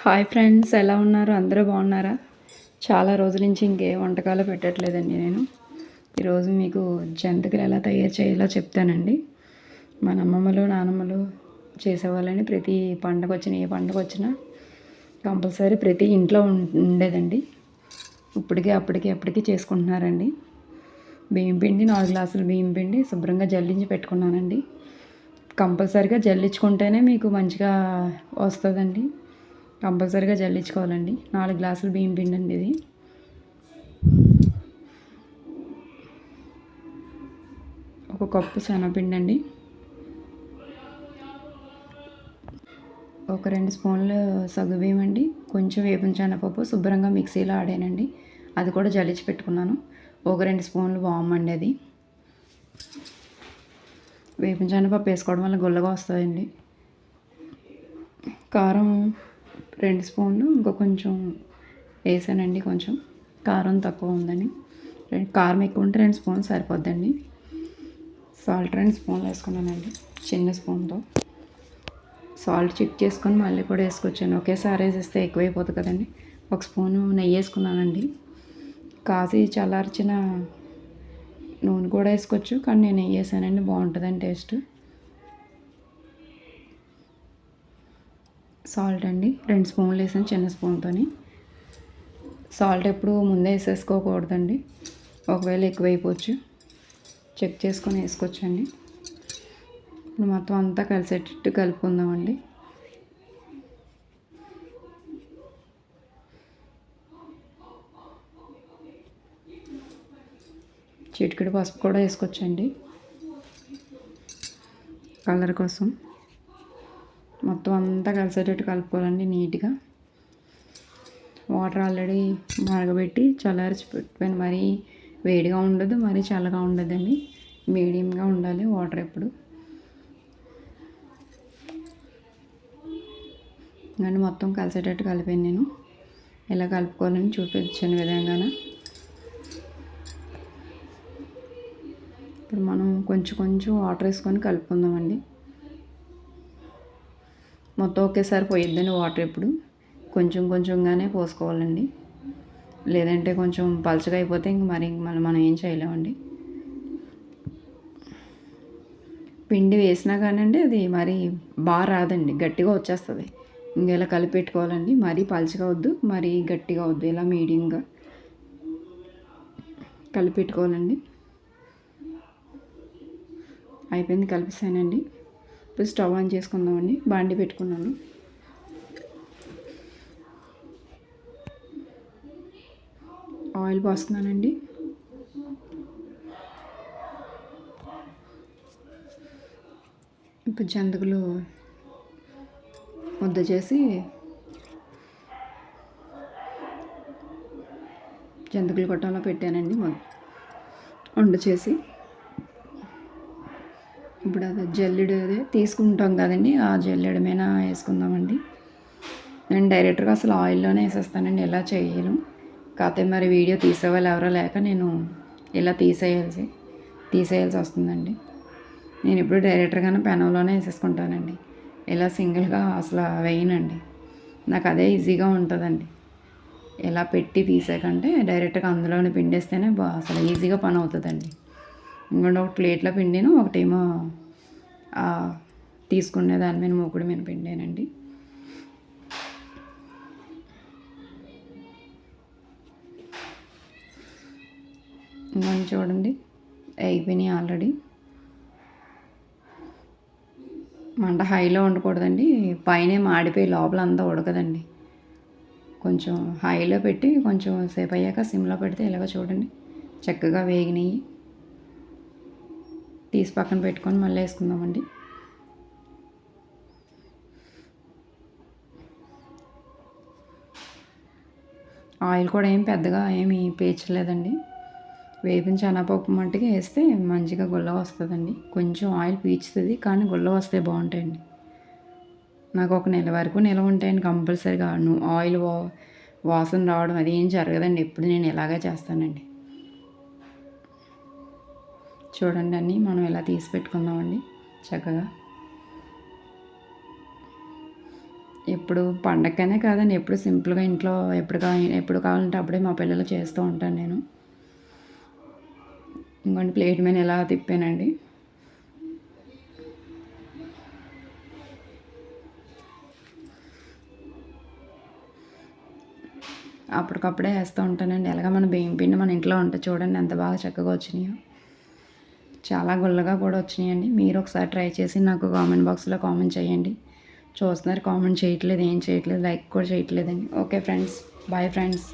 Hi friends, ఎలా ఉన్నారు? అందరూ బాగున్నారా? చాలా రోజుల నుంచి ఇంకే వంటకాలు పెట్టట్లేదండి నేను. ఈరోజు మీకు జంతికలు ఎలా తయారు చేయాలో చెప్తానండి. మన అమ్మమ్మలు నానమ్మలు చేసేవాళ్ళని ప్రతి పండగ వచ్చినా ఏ పండగ వచ్చినా కంపల్సరీ ప్రతి ఇంట్లో ఉండేదండి. అప్పటికి చేసుకుంటున్నారండి. బియ్యం పిండి 4 గ్లాసులు బియ్యం పిండి శుభ్రంగా జల్లించి పెట్టుకున్నానండి. కంపల్సరీగా జల్లించుకుంటేనే మీకు మంచిగా వస్తుందండి. కంపల్సరీగా జల్లించుకోవాలండి. 4 గ్లాసులు బియ్యం పిండి అండి ఇది. ఒక కప్పు శనగపిండి అండి. ఒక 2 స్పూన్లు సగ్గుబియ్యం అండి. కొంచెం వేపిన శనగపప్పు శుభ్రంగా మిక్సీలో ఆడానండి. అది కూడా జల్లించి పెట్టుకున్నాను. ఒక 2 స్పూన్లు వాము అండి. అది వేపిన శనగపప్పు వేసుకోవడం వల్ల గుల్లగా వస్తుందండి. కారం 2 స్పూన్లు ఇంకో కొంచెం వేసానండి. కొంచెం కారం తక్కువ ఉందని, కారం ఎక్కువ ఉంటే 2 స్పూన్లు సరిపోద్దండి. సాల్ట్ 2 స్పూన్లు వేసుకున్నానండి చిన్న స్పూన్తో. సాల్ట్ చెక్ చేసుకొని మళ్ళీ కూడా వేసుకొచ్చాను. ఒకేసారి వేసేస్తే ఎక్కువైపోతుంది కదండి. 1 స్పూను నెయ్యి వేసుకున్నానండి. కాసి చల్లార్చిన నూనె కూడా వేసుకోవచ్చు, కానీ నేను నెయ్యి వేసానండి. బాగుంటుందండి టేస్ట్. సాల్ట్ అండి 2 స్పూన్లు వేసాను చిన్న స్పూన్తో. సాల్ట్ ఎప్పుడు ముందే వేసేసుకోకూడదండి, ఒకవేళ ఎక్కువైపోవచ్చు. చెక్ చేసుకొని వేసుకోవచ్చండి. ఇప్పుడు మొత్తం అంతా కలిసేటట్టు కలుపుకుందామండి. చిటికెడు పసుపు కూడా వేసుకోవచ్చండి కలర్ కోసం. మొత్తం అంతా కలిసేటట్టు కలుపుకోవాలండి నీట్గా. వాటర్ ఆల్రెడీ మరగబెట్టి చల్లార్చి పెట్టుకొని, మరీ వేడిగా ఉండదు, మరీ చల్లగా ఉండదండి. మీడియంగా ఉండాలి వాటర్ ఎప్పుడు. కానీ మొత్తం కలిసేటట్టు కలిపాను నేను. ఎలా కలుపుకోవాలని చూపించిన విధంగాన. ఇప్పుడు మనం కొంచెం వాటర్ వేసుకొని కలుపుకుందామండి. మొత్తం ఒకేసారి పోయిద్దని వాటర్ ఎప్పుడు కొంచెంగానే పోసుకోవాలండి. లేదంటే కొంచెం పలచగా అయిపోతే మళ్ళీ మనం ఏం చేయలేమండి. పిండి వేసినా కానండి అది మరి బాగా రాదండి, గట్టిగా వచ్చేస్తుంది. ఇలా కలిపి పెట్టుకోవాలండి. మరీ పలచగా వద్దు, మరీ గట్టిగా వద్దు, ఇలా మీడియంగా కలిపి పెట్టుకోవాలండి. అయిపోయింది, కలిపిస్తానండి. ఇప్పుడు స్టవ్ ఆన్ చేసుకుందామండి. బాండి పెట్టుకున్నాను. ఆయిల్ పోస్తున్నానండి. ఇప్పుడు జంతికలు ముద్ద చేసి జంతికలు కొట్టంలో పెట్టానండి. వండ చేసి ఇప్పుడు అది జల్లెడ అదే తీసుకుంటాం కదండి, ఆ జల్లెడ మీద వేసుకుందామండి. నేను డైరెక్ట్గా అసలు ఆయిల్లోనే వేసేస్తానండి, ఎలా చేయను. కాకపోతే మరి వీడియో తీసేవాళ్ళు ఎవరో లేక నేను ఇలా తీసేయాల్సి వస్తుందండి. నేను ఇప్పుడు డైరెక్ట్గానే పెనంలోనే వేసేసుకుంటానండి. ఇలా సింగిల్గా అసలు వేయనండి. నాకు అదే ఈజీగా ఉంటుందండి. ఇలా పెట్టి తీసేకంటే డైరెక్ట్గా అందులోనే పిండేస్తేనే అసలు ఈజీగా పని అవుతుందండి. ఇంకొండ ఒక ప్లేట్లో పిండిను, ఒకటేమో తీసుకునే దాని మీద మూకుడు మీద పిండానండి. ఇంకొని చూడండి, అయిపోయినాయి ఆల్రెడీ. మంట హైలో ఉండకూడదండి, పైన మాడిపోయి లోపల అంతా ఉడకదండి. కొంచెం హైలో పెట్టి కొంచెం సేపు అయ్యాక సిమ్లో పెడితే ఇలాగ చూడండి చక్కగా వేగినాయి. తీసి పక్కన పెట్టుకొని మళ్ళీ వేసుకుందామండి. ఆయిల్ కూడా పెద్దగా ఏమీ పీల్చలేదండి. వేపిన శనగపప్పు మట్టికి వేస్తే మంచిగా గుల్ల వస్తుందండి. కొంచెం ఆయిల్ పీల్చుతుంది, కానీ గుల్ల వస్తే బాగుంటాయండి. నాకు 1 నెల వరకు నిల్వ ఉంటాయండి కంపల్సరీగా. ఆయిల్ వాసన రావడం అది ఏం జరగదండి. ఎప్పుడు నేను ఇలాగే చేస్తానండి. చూడండి, అన్నీ మనం ఇలా తీసి పెట్టుకుందామండి చక్కగా. ఎప్పుడు పండగకనే కాదండి, ఎప్పుడు సింపుల్గా ఇంట్లో ఎప్పుడు కావాలంటే అప్పుడే మా పిల్లలు చేస్తూ ఉంటాను నేను. ఇంకోండి ప్లేట్ మీద ఎలా తిప్పానండి. అప్పటికప్పుడే వేస్తూ ఉంటానండి. ఎలాగ మన బియ్యం పిండి మన ఇంట్లో ఉంటే చూడండి ఎంత బాగా చక్కగా వచ్చినాయో. చాలా గుల్లగా కూడా వచ్చినాయండి. మీరు ఒకసారి ట్రై చేసి నాకు కామెంట్ బాక్స్లో కామెంట్ చేయండి. చూస్తున్నారు కామెంట్ చేయట్లేదు, ఏం చేయట్లేదు, లైక్ కూడా చేయట్లేదండి. Okay friends, bye friends.